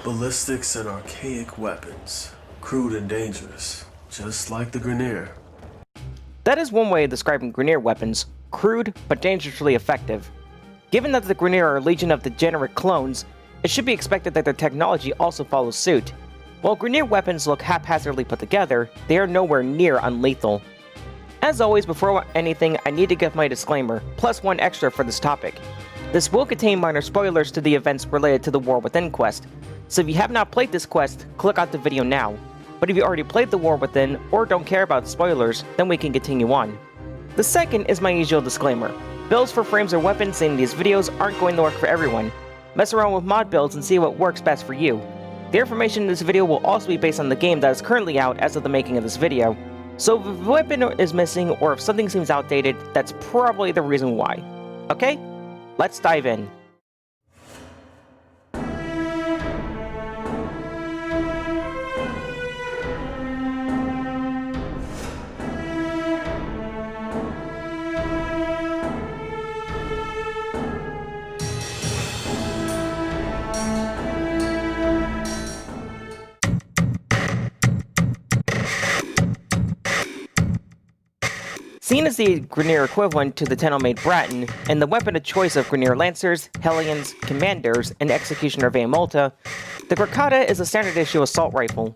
Ballistics and archaic weapons. Crude and dangerous, just like the Grineer. That is one way of describing Grineer weapons, crude but dangerously effective. Given that the Grineer are a legion of degenerate clones, it should be expected that their technology also follows suit. While Grineer weapons look haphazardly put together, they are nowhere near unlethal. As always, before anything, I need to give my disclaimer, plus one extra for this topic. This will contain minor spoilers to the events related to the War Within quest, so if you have not played this quest, click out the video now. But if you already played the War Within, or don't care about spoilers, then we can continue on. The second is my usual disclaimer. Builds for frames or weapons in these videos aren't going to work for everyone. Mess around with mod builds and see what works best for you. The information in this video will also be based on the game that is currently out as of the making of this video. So if a weapon is missing or if something seems outdated, that's probably the reason why. Okay? Let's dive in. Seen as the Grineer equivalent to the Tenno-made Bratton, and the weapon of choice of Grineer Lancers, Hellions, Commanders, and Executioner Vaya Multa, the Grineer is a standard issue assault rifle.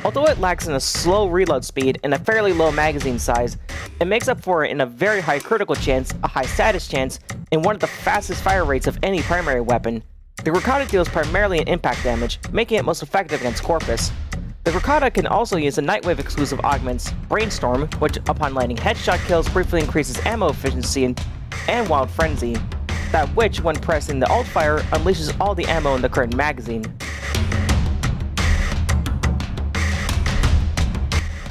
Although it lacks in a slow reload speed and a fairly low magazine size, it makes up for it in a very high critical chance, a high status chance, and one of the fastest fire rates of any primary weapon. The Grineer deals primarily in impact damage, making it most effective against Corpus. The Grineer can also use the Nightwave exclusive augments, Brainstorm, which upon landing headshot kills briefly increases ammo efficiency, and Wild Frenzy, that which, when pressing the alt fire, unleashes all the ammo in the current magazine.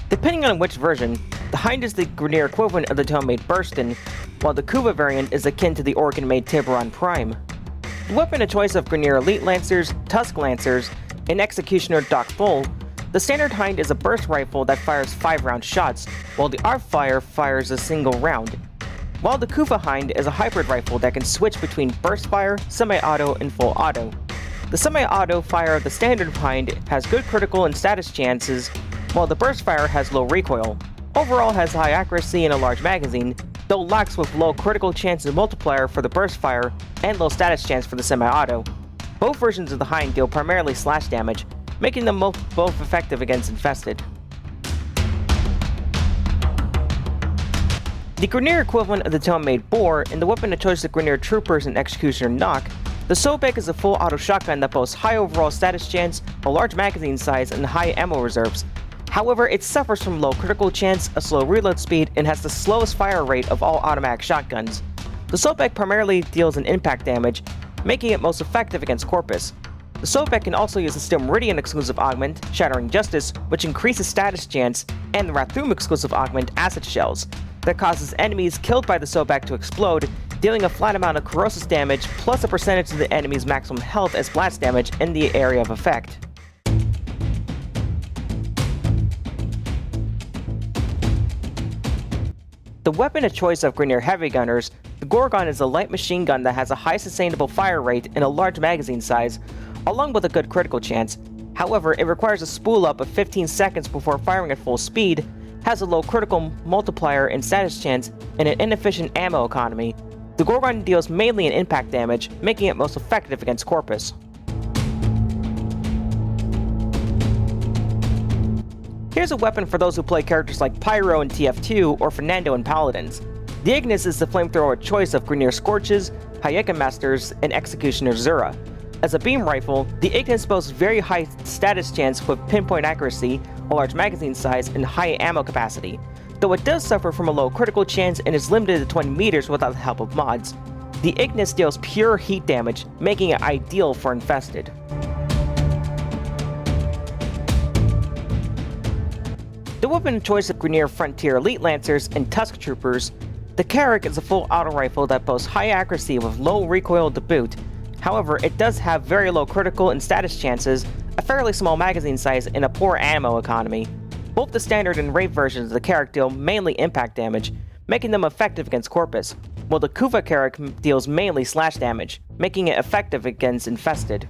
Depending on which version, the Hind is the Grineer equivalent of the Tenno-made Burston, while the Kuva variant is akin to the Organ-made Tiburon Prime. The weapon of choice of Grineer Elite Lancers, Tusk Lancers, and Executioner Doc Full, the standard Hind is a burst rifle that fires 5-round shots, while the Artfire fires a single round. While the Kuva Hind is a hybrid rifle that can switch between burst fire, semi-auto, and full auto. The semi-auto fire of the standard Hind has good critical and status chances, while the burst fire has low recoil. Overall has high accuracy and a large magazine, though lacks with low critical chance and multiplier for the burst fire and low status chance for the semi-auto. Both versions of the Hind deal primarily slash damage, making them both effective against infested. The Grineer equivalent of the Tenno-made Boar and the weapon of choice of Grineer Troopers and Executioner Nock, the Sopek is a full auto shotgun that boasts high overall status chance, a large magazine size, and high ammo reserves. However, it suffers from low critical chance, a slow reload speed, and has the slowest fire rate of all automatic shotguns. The Sopek primarily deals in impact damage, making it most effective against Corpus. The Sopek can also use the Steel Meridian exclusive augment, Shattering Justice, which increases status chance, and the Rathum exclusive augment, Acid Shells, that causes enemies killed by the Sopek to explode, dealing a flat amount of corrosive damage plus a percentage of the enemy's maximum health as blast damage in the area of effect. The weapon of choice of Grineer heavy gunners, the Gorgon is a light machine gun that has a high sustainable fire rate and a large magazine size, along with a good critical chance. However, it requires a spool up of 15 seconds before firing at full speed, has a low critical multiplier and status chance, and an inefficient ammo economy. The Gorgon deals mainly in impact damage, making it most effective against Corpus. Here's a weapon for those who play characters like Pyro in TF2 or Fernando in Paladins. The Ignis is the flamethrower choice of Grineer Scorches, Hayeka Masters, and Executioner Zura. As a beam rifle, the Ignis boasts very high status chance with pinpoint accuracy, a large magazine size, and high ammo capacity, though it does suffer from a low critical chance and is limited to 20 meters without the help of mods. The Ignis deals pure heat damage, making it ideal for infested. The weapon of choice of Grineer Frontier Elite Lancers and Tusk Troopers, the Karrick is a full auto rifle that boasts high accuracy with low recoil to boot. However, it does have very low critical and status chances, a fairly small magazine size, and a poor ammo economy. Both the standard and raid versions of the Karrick deal mainly impact damage, making them effective against Corpus, while the Kuva Karrick deals mainly slash damage, making it effective against infested.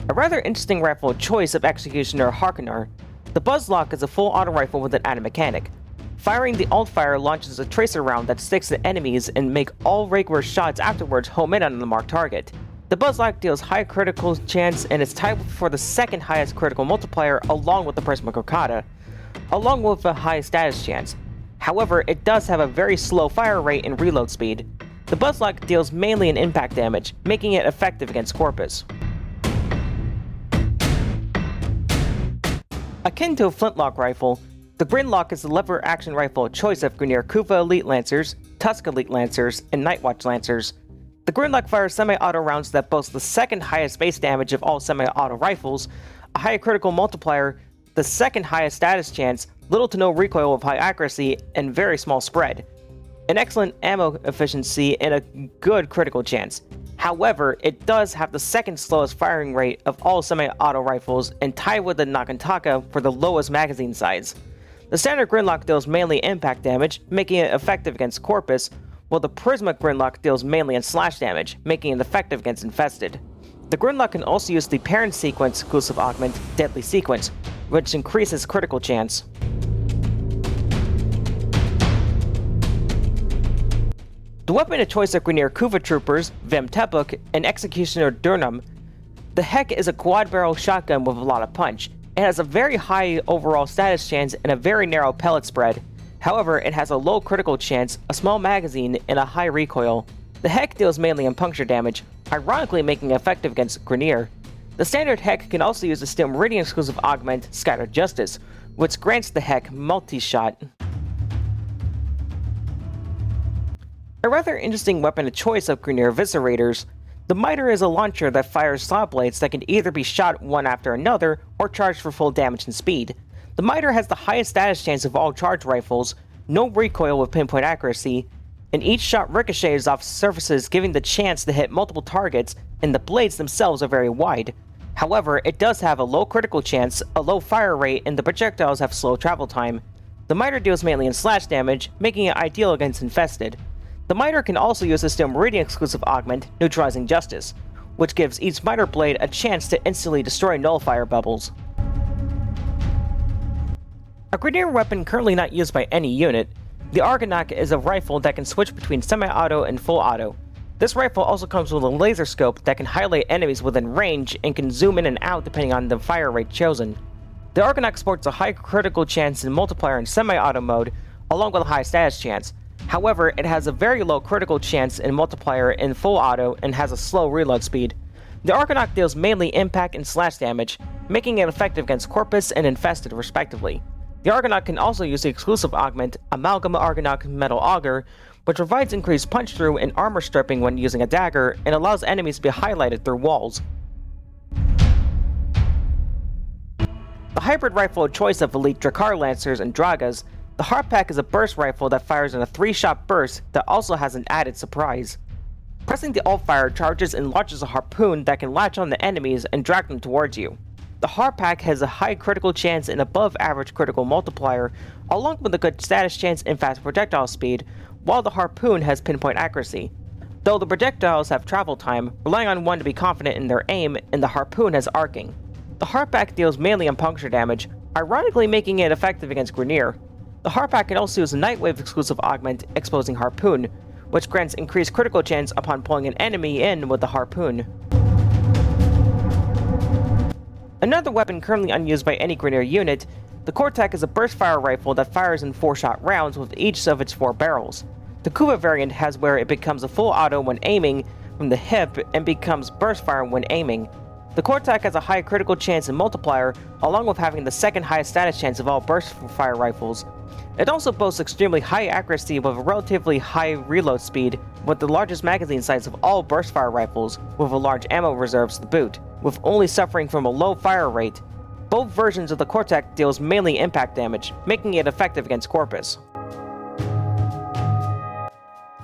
A rather interesting rifle choice of Executioner Harkonar, the Buzzlock is a full auto rifle with an added mechanic. Firing the alt-fire launches a tracer round that sticks to enemies and make all regular shots afterwards home in on the marked target. The Buzzlock deals high critical chance and is tied for the second highest critical multiplier along with the Prisma Crocata, along with a high status chance. However, it does have a very slow fire rate and reload speed. The Buzzlock deals mainly in impact damage, making it effective against Corpus. Akin to a flintlock rifle, the Grineer is the lever-action rifle choice of Grineer Kuva Elite Lancers, Tusk Elite Lancers, and Nightwatch Lancers. The Grineer fires semi-auto rounds that boast the second highest base damage of all semi-auto rifles, a high critical multiplier, the second highest status chance, little to no recoil with high accuracy, and very small spread. An excellent ammo efficiency and a good critical chance. However, it does have the second slowest firing rate of all semi-auto rifles and tied with the Nakantaka for the lowest magazine size. The standard Grineer deals mainly impact damage, making it effective against Corpus, while the Prisma Grineer deals mainly in slash damage, making it effective against Infested. The Grineer can also use the parent sequence exclusive augment, Deadly Sequence, which increases critical chance. The weapon of choice of Grineer Kuva Troopers, Vim Tepuk, and Executioner Durnam. The Heck is a quad-barrel shotgun with a lot of punch. It has a very high overall status chance and a very narrow pellet spread. However, it has a low critical chance, a small magazine, and a high recoil. The Heck deals mainly in puncture damage, ironically making it effective against Grineer. The standard Heck can also use the Steel Meridian exclusive augment, Scattered Justice, which grants the Heck multi-shot. A rather interesting weapon of choice of Grineer Eviscerators, the Miter is a launcher that fires saw blades that can either be shot one after another or charged for full damage and speed. The Miter has the highest status chance of all charged rifles, no recoil with pinpoint accuracy, and each shot ricochets off surfaces giving the chance to hit multiple targets, and the blades themselves are very wide. However, it does have a low critical chance, a low fire rate, and the projectiles have slow travel time. The Miter deals mainly in slash damage, making it ideal against Infested. The Miter can also use the Steel Meridian exclusive augment, Neutralizing Justice, which gives each Miter blade a chance to instantly destroy nullifier bubbles. A Grineer weapon currently not used by any unit, the Argonaut is a rifle that can switch between semi-auto and full auto. This rifle also comes with a laser scope that can highlight enemies within range and can zoom in and out depending on the fire rate chosen. The Argonaut sports a high critical chance and multiplier in semi-auto mode, along with a high status chance. However, it has a very low critical chance and multiplier in full auto and has a slow reload speed. The Argonaut deals mainly impact and slash damage, making it effective against Corpus and Infested respectively. The Argonaut can also use the exclusive augment, Amalgam Argonaut Metal Auger, which provides increased punch through and armor stripping when using a dagger and allows enemies to be highlighted through walls. The hybrid rifle of choice of elite Drakkar Lancers and Dragas, the Harpak is a burst rifle that fires in a 3-shot burst that also has an added surprise. Pressing the alt-fire charges and launches a harpoon that can latch on the enemies and drag them towards you. The Harpak has a high critical chance and above average critical multiplier, along with a good status chance and fast projectile speed, while the Harpoon has pinpoint accuracy. Though the projectiles have travel time, relying on one to be confident in their aim, and the Harpoon has arcing. The Harpak deals mainly on puncture damage, ironically making it effective against Grineer. The Harpak can also use a Nightwave exclusive augment, Exposing Harpoon, which grants increased critical chance upon pulling an enemy in with the Harpoon. Another weapon currently unused by any Grineer unit, the Cortex is a burst fire rifle that fires in 4-shot rounds with each of its 4 barrels. The Kuva variant has where it becomes a full auto when aiming from the hip and becomes burst fire when aiming. The Cortex has a high critical chance and multiplier, along with having the second highest status chance of all burst fire rifles. It also boasts extremely high accuracy with a relatively high reload speed, with the largest magazine size of all burst fire rifles, with a large ammo reserves to boot, with only suffering from a low fire rate. Both versions of the Cortex deals mainly impact damage, making it effective against Corpus.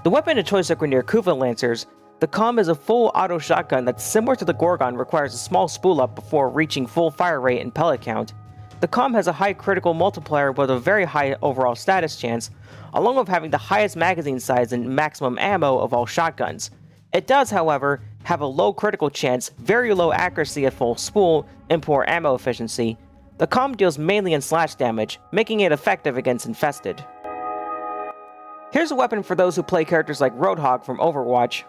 The weapon of choice of Grineer Kuva Lancers, the Com is a full auto shotgun that, similar to the Gorgon, requires a small spool up before reaching full fire rate and pellet count. The Com has a high critical multiplier with a very high overall status chance, along with having the highest magazine size and maximum ammo of all shotguns. It does, however, have a low critical chance, very low accuracy at full spool, and poor ammo efficiency. The Calm deals mainly in slash damage, making it effective against Infested. Here's a weapon for those who play characters like Roadhog from Overwatch.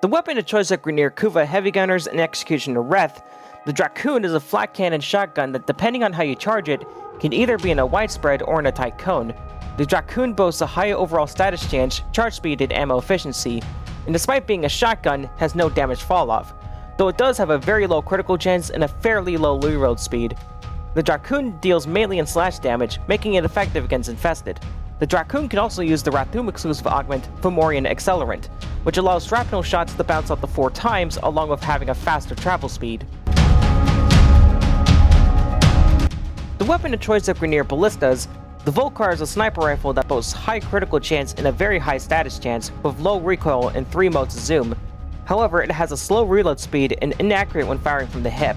The weapon of choice of Grineer Kuva Heavy Gunners and Executioner Reth, the Dracoon is a flat cannon shotgun that, depending on how you charge it, can either be in a widespread or in a tight cone. The Dracoon boasts a high overall status chance, charge speed, and ammo efficiency, and despite being a shotgun, has no damage falloff, though it does have a very low critical chance and a fairly low reload speed. The Dracoon deals mainly in slash damage, making it effective against Infested. The Dracoon can also use the Rathum exclusive augment, Fomorian Accelerant, which allows shrapnel shots to bounce up to 4 times, along with having a faster travel speed. The weapon of choice of Grineer Ballistas, the Vulkar is a sniper rifle that boasts high critical chance and a very high status chance, with low recoil and 3 modes of zoom. However, it has a slow reload speed and inaccurate when firing from the hip.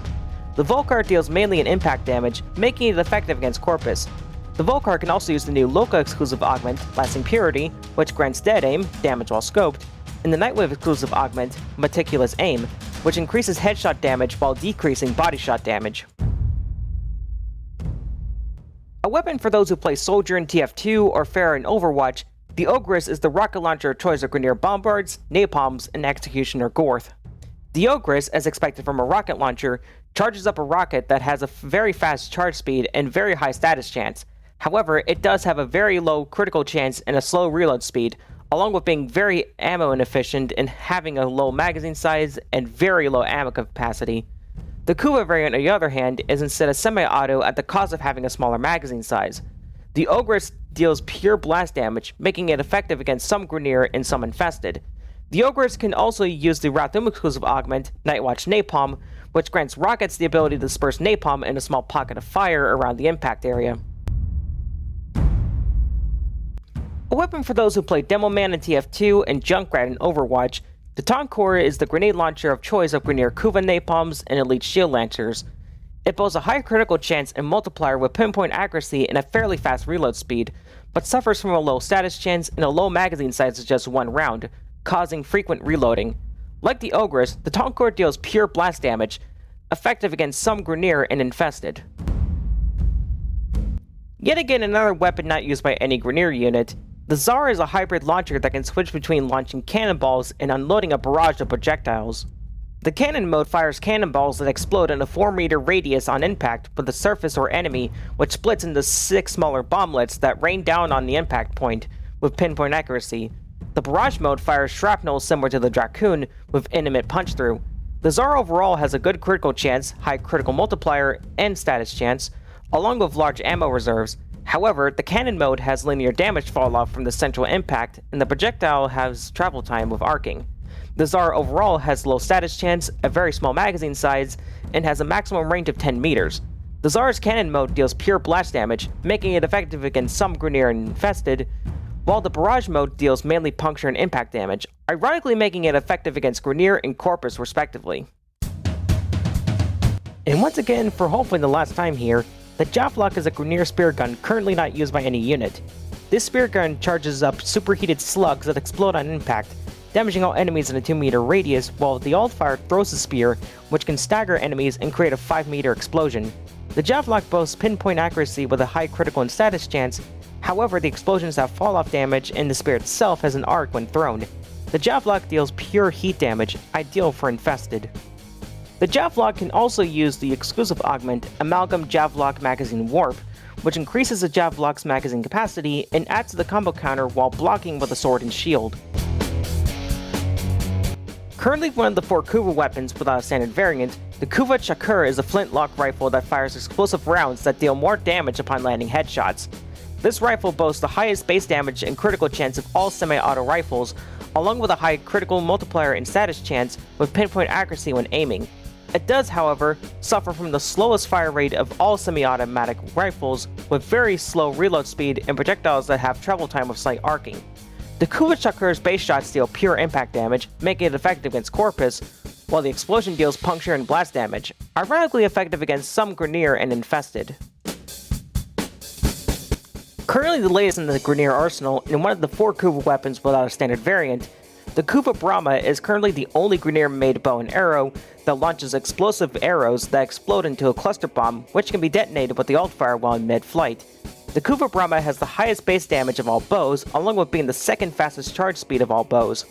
The Vulkar deals mainly in impact damage, making it effective against Corpus. The Vulkar can also use the new Loka exclusive augment, Lasting Purity, which grants dead aim, damage while scoped, and the Nightwave exclusive augment, Meticulous Aim, which increases headshot damage while decreasing body shot damage. A weapon for those who play Soldier in TF2 or Pharah in Overwatch, the Ogre is the rocket launcher of choice of Grineer Bombards, Napalms, and Executioner Gorth. The Ogre, as expected from a rocket launcher, charges up a rocket that has a very fast charge speed and very high status chance. However, it does have a very low critical chance and a slow reload speed, along with being very ammo inefficient and having a low magazine size and very low ammo capacity. The Kuva variant, on the other hand, is instead a semi-auto at the cost of having a smaller magazine size. The Ogre deals pure blast damage, making it effective against some Grineer and some Infested. The Ogres can also use the Rathum exclusive augment, Nightwatch Napalm, which grants rockets the ability to disperse napalm in a small pocket of fire around the impact area. A weapon for those who play Demoman in TF2 and Junkyard in Overwatch, the Tomcore is the grenade launcher of choice of Grineer Kuva Napalms and Elite Shield Lancers. It boasts a high critical chance and multiplier with pinpoint accuracy and a fairly fast reload speed, but suffers from a low status chance and a low magazine size of just 1 round, causing frequent reloading. Like the Ogres, the Tomcore deals pure blast damage, effective against some Grineer and Infested. Yet again, another weapon not used by any Grineer unit. The Tsar is a hybrid launcher that can switch between launching cannonballs and unloading a barrage of projectiles. The cannon mode fires cannonballs that explode in a 4-meter radius on impact with the surface or enemy, which splits into 6 smaller bomblets that rain down on the impact point, with pinpoint accuracy. The barrage mode fires shrapnel similar to the Dracoon, with intimate punch-through. The Tsar overall has a good critical chance, high critical multiplier, and status chance, along with large ammo reserves. However, the cannon mode has linear damage falloff from the central impact, and the projectile has travel time with arcing. The Tsar overall has low status chance, a very small magazine size, and has a maximum range of 10 meters. The Tsar's cannon mode deals pure blast damage, making it effective against some Grineer and Infested, while the barrage mode deals mainly puncture and impact damage, ironically making it effective against Grineer and Corpus respectively. And once again, for hopefully the last time here, the Joblock is a Grineer spear gun currently not used by any unit. This spear gun charges up superheated slugs that explode on impact, damaging all enemies in a 2-meter radius, while the Altfire throws a spear, which can stagger enemies and create a 5-meter explosion. The Joblock boasts pinpoint accuracy with a high critical and status chance, however the explosions have fall-off damage and the spear itself has an arc when thrown. The Joblock deals pure heat damage, ideal for Infested. The Joblock can also use the exclusive augment Amalgam Joblock Magazine Warp, which increases the Joblock's magazine capacity and adds to the combo counter while blocking with a sword and shield. Currently one of the 4 Kuva weapons without a standard variant, the Kuva Chakra is a flintlock rifle that fires explosive rounds that deal more damage upon landing headshots. This rifle boasts the highest base damage and critical chance of all semi-auto rifles, along with a high critical multiplier and status chance with pinpoint accuracy when aiming. It does, however, suffer from the slowest fire rate of all semi-automatic rifles, with very slow reload speed and projectiles that have travel time with slight arcing. The Kuva Chakra's base shots deal pure impact damage, making it effective against Corpus, while the explosion deals puncture and blast damage, ironically effective against some Grineer and Infested. Currently the latest in the Grineer arsenal, and one of the 4 Kuva weapons without a standard variant, The Koopa Brahma is currently the only Grineer-made bow and arrow that launches explosive arrows that explode into a cluster bomb, which can be detonated with the alt-fire while in mid-flight. The Kuva Brahma has the highest base damage of all bows, along with being the second fastest charge speed of all bows,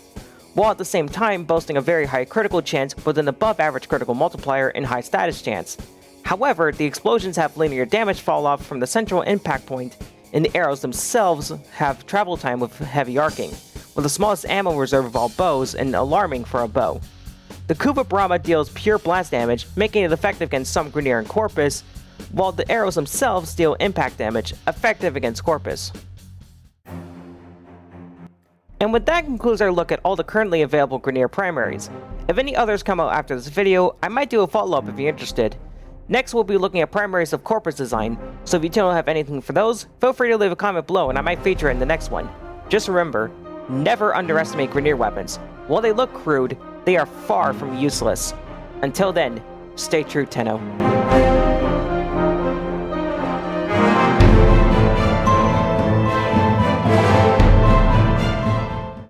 while at the same time boasting a very high critical chance with an above-average critical multiplier and high status chance. However, the explosions have linear damage fall-off from the central impact point, and the arrows themselves have travel time with heavy arcing, with the smallest ammo reserve of all bows and alarming for a bow. The Kuva Brahma deals pure blast damage, making it effective against some Grineer and Corpus, while the arrows themselves deal impact damage, effective against Corpus. And with that concludes our look at all the currently available Grineer primaries. If any others come out after this video, I might do a follow-up if you're interested. Next we'll be looking at primaries of Corpus design, so if you don't have anything for those, feel free to leave a comment below and I might feature it in the next one. Just remember, never underestimate Grineer weapons. While they look crude, they are far from useless. Until then, stay true, Tenno.